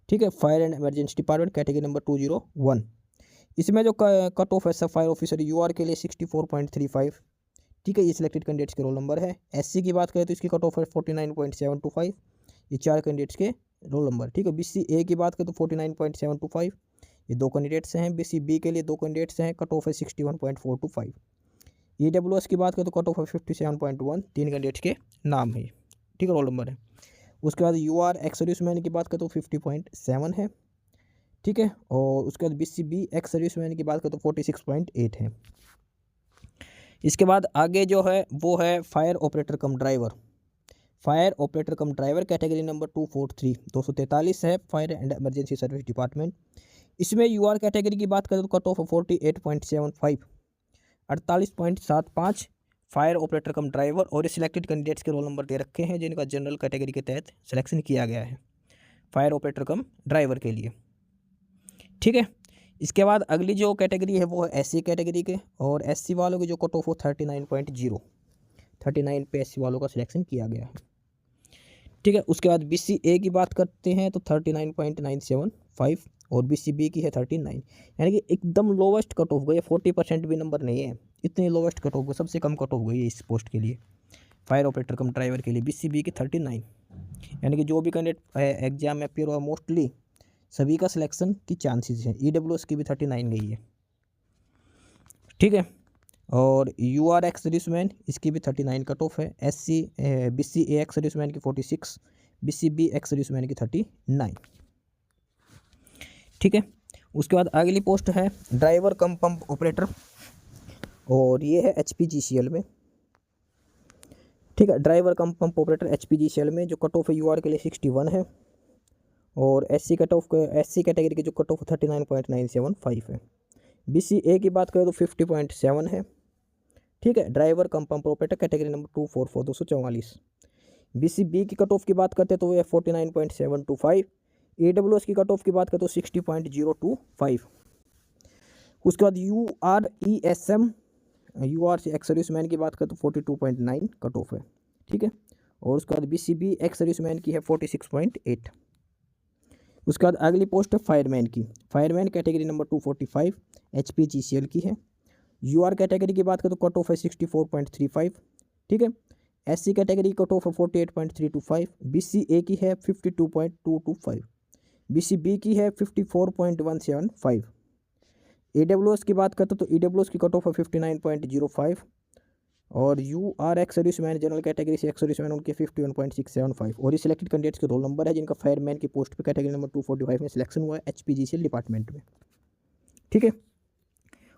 ठीक है, fire and emergency department category number 201। इसमें जो कट ऑफ है सब फायर ऑफिसर UR के लिए 64.35। ठीक है, ये सिलेक्टेड कैंडिडेट्स के रोल नंबर है। SC की बात करें तो इसकी कट ऑफ है 49.725, ये 4 कैंडिडेट्स के रोल नंबर। ठीक है, BCA की बात करें तो 49.725, ये 2 कैंडिडेट्स हैं। BCB के लिए 2 कैंडिडेट्स हैं, कट ऑफ है 61.425। EWS की बात करें तो कट ऑफ है 57.1, 3 कैंडिडेट्स के नाम है। ठीक है, रोल नंबर है। उसके बाद UR एक्स सर्विसमैन की बात करें तो 50.7 है। ठीक है, और उसके बाद BCB एक्स सर्विसमैन की बात करें तो 46.8 है। इसके बाद आगे जो है वो है फायर ऑपरेटर कम ड्राइवर। फायर ऑपरेटर कम ड्राइवर कैटेगरी नंबर 243 है, fire and emergency service department. इसमें UR कैटेगरी की बात करें तो कट ऑफ 48.75 48.75 फायर ऑपरेटर कम ड्राइवर। और ये सिलेक्टेड कैंडिडेट्स के रोल नंबर दे रखे हैं जिनका जनरल कैटेगरी के तहत सिलेक्शन किया गया है फायर ऑपरेटर कम ड्राइवर के लिए। ठीक है, इसके बाद अगली जो कैटेगरी है वो है SC कैटेगरी के, और SC वालों की जो कट ऑफ हो 39 पे SC वालों का सिलेक्शन किया गया है। ठीक है, उसके बाद BCA की बात करते हैं तो 39.975 और BCB की है 39, यानी कि एकदम लोवेस्ट कट ऑफ गई है, 40% भी नंबर नहीं है, इतनी लोवेस्ट कट ऑफ गई, सबसे कम कट ऑफ गई है इस पोस्ट के लिए फायर ऑपरेटर कम ड्राइवर के लिए। BCB की 39, यानी कि जो भी कैंडिडेट एग्जाम में अपियर हुआ मोस्टली सभी का सिलेक्शन की चांसेस हैं। EWS की भी 39 गई है। ठीक है, और UR एक्स सर्विसमैन इसकी भी 39 कट ऑफ है। BCA एक्स सर्विसमैन की 46, BCB एक्स सर्विसमैन की 39। ठीक है, उसके बाद अगली पोस्ट है ड्राइवर कम पंप ऑपरेटर, और ये है HPGCL में। ठीक है, ड्राइवर कम पंप ऑपरेटर HPGCL में जो कट ऑफ है UR के लिए 61 है, और SC कैटेगरी की जो कट ऑफ 39.975 है। BCA की बात करें तो 50.7 है। ठीक है, ड्राइवर कम pump operator category number 244 BCB की कट ऑफ की बात करते हैं तो वो है 49.725। EWS की कट ऑफ की बात करते तो 60.025। उसके बाद UR से एक्स सर्विसमैन की बात करते तो 42.9 कट ऑफ है। ठीक है, और उसके बाद BCB एक्स सर्विसमैन की है 46.8। उसके बाद अगली पोस्ट है फायरमैन की। फायरमैन कैटेगरी नंबर 245 HPGCL की है। UR कैटेगरी की बात करें तो कट ऑफ है 64.35। ठीक है, SC कैटेगरी की कट ऑफ है 48.325, BCA की है 52.225, BCB की है 54.175। AWS की बात करते तो AWS की कट ऑफ है 59.05 और UR ex serviceman general category से एक्स सर्विसमैन उनके 51.675। और ये सिलेक्टेड कैंडिडेट्स के रोल नंबर है जिनका फायरमैन की पोस्ट पे कैटेगरी नंबर 245 में सिलेक्शन हुआ है HPGCL डिपार्टमेंट में। ठीक है,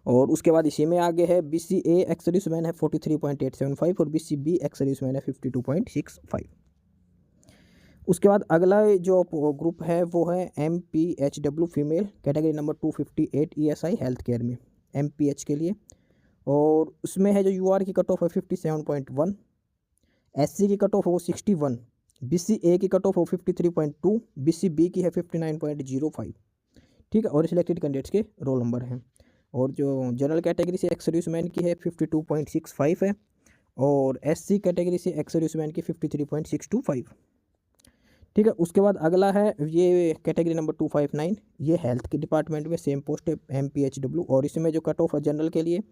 और उसके बाद इसी में आगे है BCA एक्स सर्विसमैन है 43.875 और BCB एक्स सर्विसमैन है 52.65। उसके बाद अगला जो ग्रुप है वो है MPHW female category number 258 ESI health care में MPH के लिए, और उसमें है जो UR की कट ऑफ है 57.1, SC की कट ऑफ है वो 61, BCA की कट ऑफ है 53.2, BCB की है 59.05। ठीक है, और सिलेक्टेड कैंडिडेट्स के रोल नंबर हैं। और जो जनरल कैटेगरी से एक्स सर्विसमैन की है 52.65 है और SC कैटेगरी से एक्स सर्विसमैन की 53.625। ठीक है, उसके बाद अगला है ये कैटेगरी नंबर 259, ये हेल्थ के डिपार्टमेंट में सेम पोस्ट है MPHW, और इसमें जो कट ऑफ है जनरल के लिए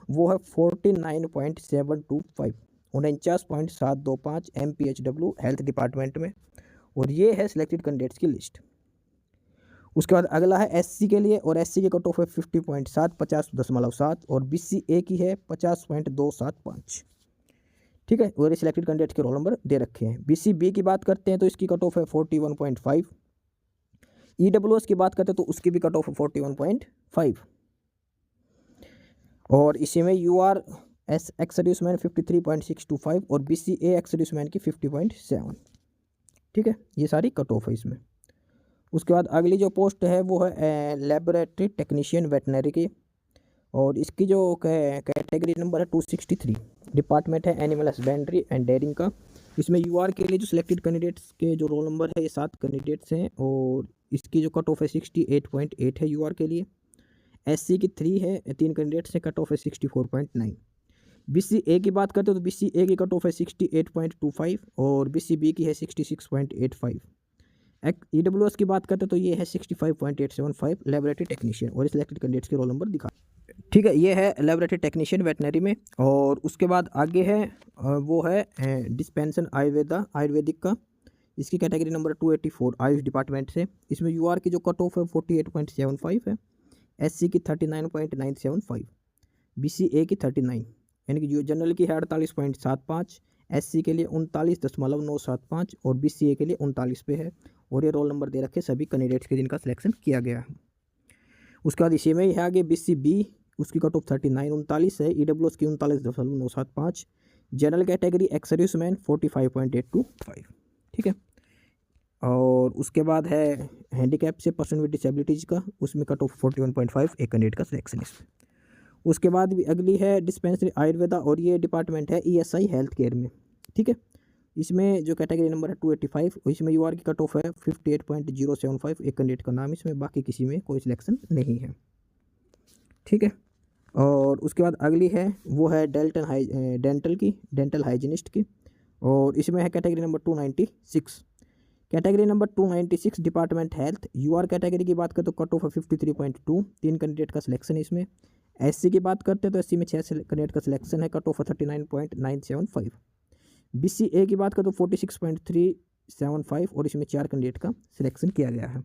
वो है 49.725, 49.725 MPHW हेल्थ डिपार्टमेंट में, और ये है सिलेक्टेड कैंडिडेट्स की लिस्ट। उसके बाद अगला है SC के लिए, और SC की कट ऑफ है 50.7, 50.7 और BCA की है 50.275। ठीक है, और सिलेक्टेड कैंडिडेट के रोल नंबर दे रखे हैं। BCB की बात करते हैं तो इसकी कट ऑफ है 41.5, EWS की बात करते हैं तो उसकी भी कट ऑफ है 41.5, और इसी में UR एक्स सर्विसमैन 53.625 और BCA एक्स सर्विसमैन की 50.7। ठीक है, ये सारी कट ऑफ है इसमें। उसके बाद अगली जो पोस्ट है वो है लेबोरेटरी टेक्नीशियन वेटनरी की, और इसकी जो कैटेगरी नंबर है 263, डिपार्टमेंट है एनिमल हस्बेंड्री एंड डेयरिंग का। इसमें UR के लिए जो सिलेक्टेड कैंडिडेट्स के जो रोल नंबर है ये 7 कैंडिडेट्स हैं, और इसकी जो कट ऑफ है 68.8 है UR के लिए। SC की 3 है, 3 कैंडिडेट्स हैं, कट ऑफ है 64.9। BCA की बात करते हो तो BCA की कट ऑफ है 68.25 और BCB की है 66.85। EWS की बात करते हैं तो ये है 65.875 लेबोरेटरी टेक्नीशियन, और सिलेक्टेड कैंडिडेट्स के रोल नंबर दिखा। ठीक है, ये है लेबोरेटरी टेक्नीशियन वेटनरी में। और उसके बाद आगे है वो है डिस्पेंसन आयुर्वेदिक का, इसकी कैटेगरी नंबर 284 आयुष डिपार्टमेंट से। इसमें UR की जो कट ऑफ है 48.75 है, SC की 39.975, BCA की 39, यानी कि जो जनरल की है 48.75, SC के लिए 39.975 और BCA के लिए 39 पे है, और ये रोल नंबर दे रखे सभी कैंडिडेट्स के जिनका सिलेक्शन किया गया है। उसके बाद इसी में ही है आगे BCB, उसकी कट ऑफ 39 है, EWS की 39.975, जनरल कैटेगरी एक्स सर्विसमैन 45.825। ठीक है, और उसके बाद है हैंडीकैप से पर्सन विद डिसेबिलिटीज़ का, उसमें कट ऑफ 41.5 एक कैंडिडेट का सिलेक्शन इसमें। उसके बाद भी अगली है डिस्पेंसरी आयुर्वेदा, और ये डिपार्टमेंट है ESI हेल्थ केयर में। ठीक है, इसमें जो कैटेगरी नंबर है 285, इसमें UR की कट ऑफ है 58.075 एक कैंडिडेट का नाम इसमें, बाकी किसी में कोई सिलेक्शन नहीं है। ठीक है, और उसके बाद अगली है वो है डेंटल हाइजीनिस्ट की, और इसमें है category number 296, category number 296 department health. UR category की बात करें तो कट ऑफ है 53.2, 3 कैंडिडेट का सिलेक्शन है इसमें। SC की बात करते हैं तो SC में 6 कैंडिडेट का सिलेक्शन है, कट ऑफ है 39.975। BCA की बात करें तो 46.375 और इसमें 4 कैंडिडेट का सिलेक्शन किया गया है।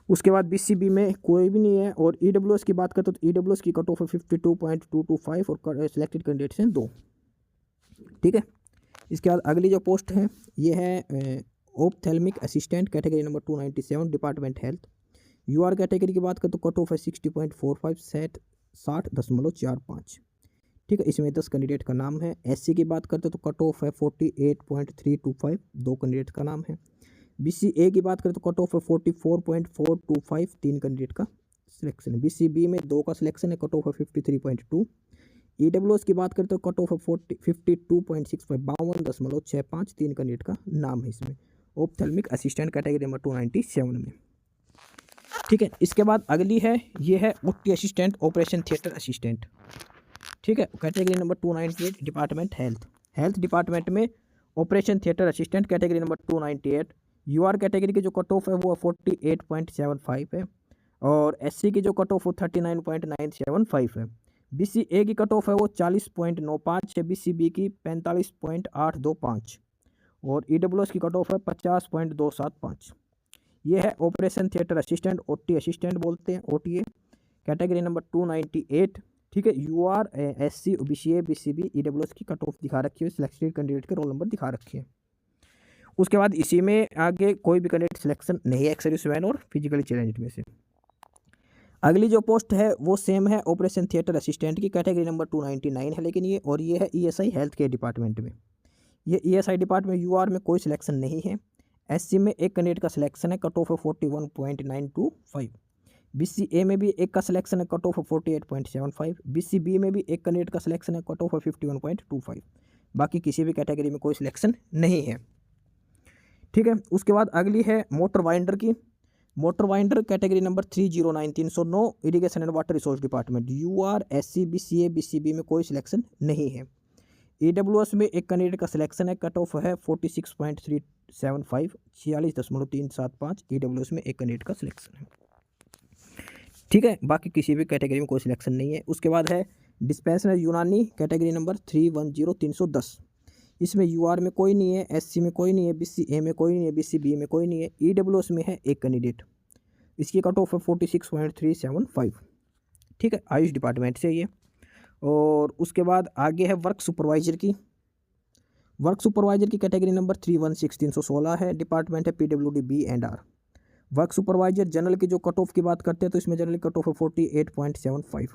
उसके बाद BCB में कोई भी नहीं है, और EWS की बात करते तो EWS की कट ऑफ है 52.225 और सिलेक्टेड कैंडिडेट्स हैं 2। ठीक है, इसके बाद अगली जो पोस्ट है ये है ophthalmic assistant category number 297 department health. UR category की बात करें तो कट ऑफ है 60.45 सेट 60.45। ठीक है, इसमें 10 कैंडिडेट का नाम है। SC की बात करते तो कट ऑफ है 48.325, 2 कैंडिडेट का नाम है। BCA की बात करें तो कट ऑफ है 44.425, 3 कैंडिडेट का सिलेक्शन है। BCB में 2 का सिलेक्शन है, कट ऑफ है 53.2। EWS की बात करें तो कट ऑफ है 52.65, 52.65, 3 कैंडिडेट का नाम है इसमें, ऑप्थेल्मिक असिस्टेंट कैटेगरी नंबर 297 में। ठीक है, इसके बाद अगली है ये है OT assistant operation theatre assistant. ठीक है, category number 298 department health department में operation theatre assistant category number 298। UR category की जो कट ऑफ है वो 48.75 है, और SC की जो कट ऑफ वो 39.975 है। BCA की कट ऑफ है वो 40.95 है, BCB की 45.825 और EWS की कट ऑफ है 50.275। ये है operation theatre assistant, OT assistant बोलते हैं, OTA, कैटेगरी नंबर 298। ठीक है, UR SC BCA BCB EWS की कट ऑफ दिखा रखी है, सिलेक्टेड कैंडिडेट के रोल नंबर दिखा रखे हैं। उसके बाद इसी में आगे कोई भी कैंडिडेट सिलेक्शन नहीं है एक्स-सर्विसमैन और फिजिकली चैलेंज्ड में से। अगली जो पोस्ट है वो सेम है ऑपरेशन थिएटर असिस्टेंट की, कैटेगरी नंबर 299 है, लेकिन ये है ESI हेल्थ केयर डिपार्टमेंट में। ये ESI डिपार्टमेंट UR में कोई सिलेक्शन नहीं है। SC में एक कैंडिडेट का सिलेक्शन है, कट ऑफ है 41.925। BCA में भी एक का सिलेक्शन है, कट ऑफ है 48.75। BCB में भी एक कैंडिडेट का सिलेक्शन है, कट ऑफ है 51.25। बाकी किसी भी कैटेगरी में कोई सिलेक्शन नहीं है। ठीक है, उसके बाद अगली है मोटर वाइंडर की। Motor winder category number 309309 irrigation and water resource department, UR SC BCA BCB में कोई सिलेक्शन नहीं है। EWS में एक कैंडिडेट का सिलेक्शन है, कट ऑफ है 46.375, 46.375 EWS में एक कैंडिडेट का सिलेक्शन है। ठीक है, बाकी किसी भी कैटेगरी में कोई सिलेक्शन नहीं है। उसके बाद है डिस्पेंसर यूनानी कैटेगरी नंबर 310310, इसमें UR में कोई नहीं है, SC में कोई नहीं है, BCA में कोई नहीं है, BCB में कोई नहीं है, EWS में है एक कैंडिडेट, इसकी कट ऑफ है 46.375। ठीक है, आयुष डिपार्टमेंट से ये। और उसके बाद आगे है वर्क सुपरवाइजर की। वर्क सुपरवाइजर की कैटेगरी नंबर 316316 है, डिपार्टमेंट है PWD B&R। Work supervisor general की जो कट ऑफ की बात करते हैं तो इसमें जनरल कट ऑफ है 48.75।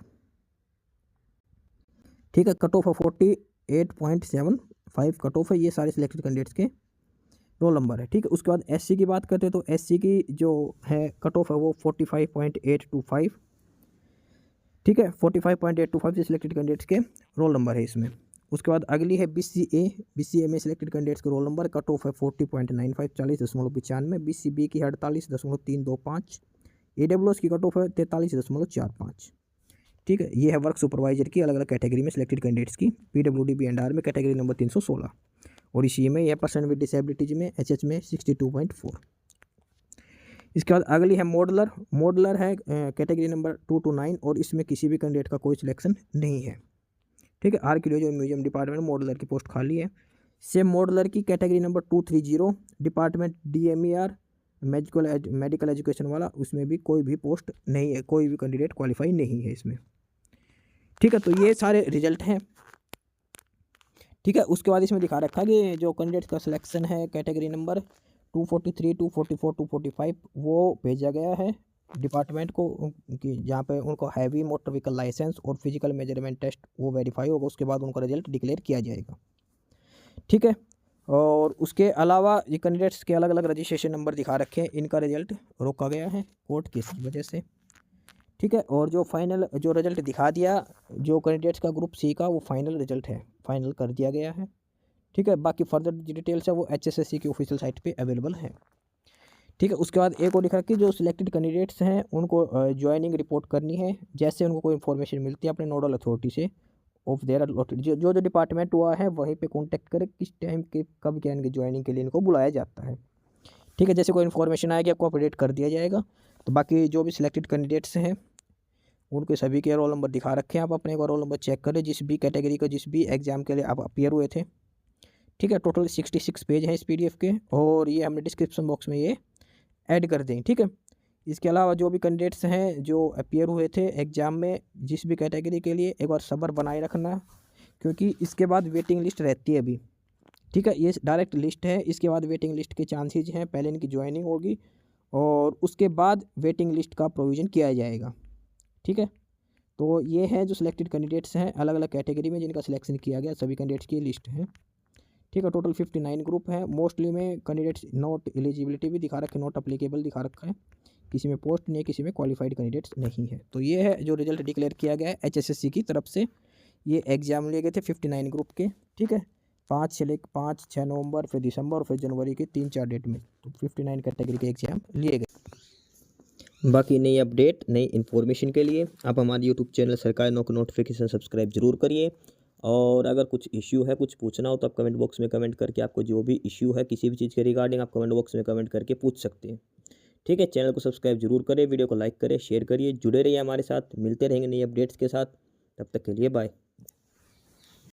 ठीक है, कट ऑफ है 48.75 कट ऑफ है, ये सारे सिलेक्टेड कैंडिडेट्स के रोल नंबर है। ठीक है, उसके बाद SC की बात करते हैं तो SC की जो है कट ऑफ है वो 45.825। ठीक है, 45.825 से सिलेक्टेड कैंडिडेट्स के रोल नंबर है इसमें। उसके बाद अगली है BCA में सिलेक्टेड कैंडिडेट्स के रोल नंबर, कट ऑफ है 40.95 40.95, BCB की 48.325, EWS की कट ऑफ है 43.45। ठीक है, ये है वर्क सुपरवाइजर की अलग अलग कैटेगरी में सिलेक्टेड कैंडिडेट्स की, PWD B&R में कैटेगरी नंबर 316 और इसी में यह पर्सन विद डिसेबिलिटीज में HH में 62.4। इसके बाद अगली है मॉडलर है कैटेगरी नंबर 229 और इसमें किसी भी कैंडिडेट का कोई सिलेक्शन नहीं है। ठीक है, आर्कियोलॉजी और म्यूजियम डिपार्टमेंट मॉडलर की पोस्ट खाली है। सेम मॉडलर की category number 230 department DMER medical education वाला, उसमें भी कोई भी पोस्ट नहीं है, कोई भी कैंडिडेट क्वालिफाई नहीं है इसमें। ठीक है, तो ये सारे रिजल्ट हैं। ठीक है, उसके बाद इसमें दिखा रखा कि जो कैंडिडेट का सिलेक्शन है कैटेगरी नंबर 243 244 245 वो भेजा गया है डिपार्टमेंट को कि जहाँ पे उनको हैवी मोटर व्हीकल लाइसेंस और फिजिकल मेजरमेंट टेस्ट वो वेरीफाई होगा, उसके बाद उनका रिजल्ट डिक्लेयर किया जाएगा। ठीक है, और उसके अलावा ये कैंडिडेट्स के अलग अलग रजिस्ट्रेशन नंबर दिखा रखे हैं, इनका रिजल्ट रोका गया है कोर्ट केस की वजह से। ठीक है, और जो फाइनल जो रिजल्ट दिखा दिया जो कैंडिडेट्स का ग्रुप C का वो फाइनल रिजल्ट है, फाइनल कर दिया गया है। ठीक है, बाकी फर्दर डिटेल्स है वो HSSC की ऑफिशियल साइट पे अवेलेबल है। ठीक है, उसके बाद एक और लिखा कि जो सिलेक्टेड कैंडिडेट्स हैं उनको ज्वाइनिंग रिपोर्ट करनी है, जैसे उनको कोई इन्फॉर्मेशन मिलती है अपने नोडल अथॉरिटी से ऑफ देयर जो डिपार्टमेंट हुआ है वहीं पे कांटेक्ट करें किस टाइम के कब क्या इनकी ज्वाइनिंग के लिए इनको बुलाया जाता है। ठीक है, जैसे कोई इन्फॉर्मेशन आएगी आपको अपडेट कर दिया जाएगा। तो बाकी जो भी सिलेक्टेड कैंडिडेट्स हैं उनके सभी के रोल नंबर दिखा रखे हैं, आप अपने एक बार रोल नंबर चेक करें जिस भी कैटेगरी का जिस भी एग्जाम के लिए आप अपियर हुए थे। ठीक है, टोटल 66 पेज हैं इस PDF के और ये हमने डिस्क्रिप्शन बॉक्स में ये ऐड कर दें। ठीक है, इसके अलावा जो भी कैंडिडेट्स हैं जो अपियर हुए थे एग्ज़ाम में जिस भी कैटेगरी के लिए, एक बार सब्र बनाए रखना क्योंकि इसके बाद वेटिंग लिस्ट रहती है अभी। ठीक है, ये डायरेक्ट लिस्ट है, इसके बाद वेटिंग लिस्ट के चांसेज हैं, पहले इनकी ज्वाइनिंग होगी और उसके बाद वेटिंग लिस्ट का प्रोविज़न किया जाएगा। ठीक है, तो ये है जो सिलेक्टेड कैंडिडेट्स हैं अलग अलग कैटेगरी में जिनका सिलेक्शन किया गया, सभी कैंडिडेट्स की लिस्ट है। ठीक है, टोटल 59 ग्रुप है, मोस्टली में कैंडिडेट्स नॉट एलिजिबिलिटी भी दिखा रखे, नॉट अप्लीकेबल दिखा रखा है, किसी में पोस्ट नहीं है, किसी में क्वालिफाइड कैंडिडेट्स नहीं है। तो ये है जो रिजल्ट डिक्लेयर किया गया है HSSC की तरफ से। ये एग्जाम लिए गए थे 59 ग्रुप के। ठीक है, 5, 6 नवंबर, फिर दिसंबर और फिर जनवरी के 3-4 डेट में तो 59 कैटेगरी के एग्जाम लिए गए। बाकी नई अपडेट नई इन्फॉर्मेशन के लिए आप हमारे यूट्यूब चैनल सरकारी नौकरी नोटिफिकेशन सब्सक्राइब जरूर करिए। और अगर कुछ इश्यू है कुछ पूछना हो तो आप कमेंट बॉक्स में कमेंट करके आपको जो भी इश्यू है किसी भी चीज़ के रिगार्डिंग आप कमेंट बॉक्स में कमेंट करके पूछ सकते हैं। ठीक है, चैनल को सब्सक्राइब जरूर करें, वीडियो को लाइक करें, शेयर करिए, जुड़े रहिए हमारे साथ, मिलते रहेंगे नई अपडेट्स के साथ। तब तक के लिए बाय।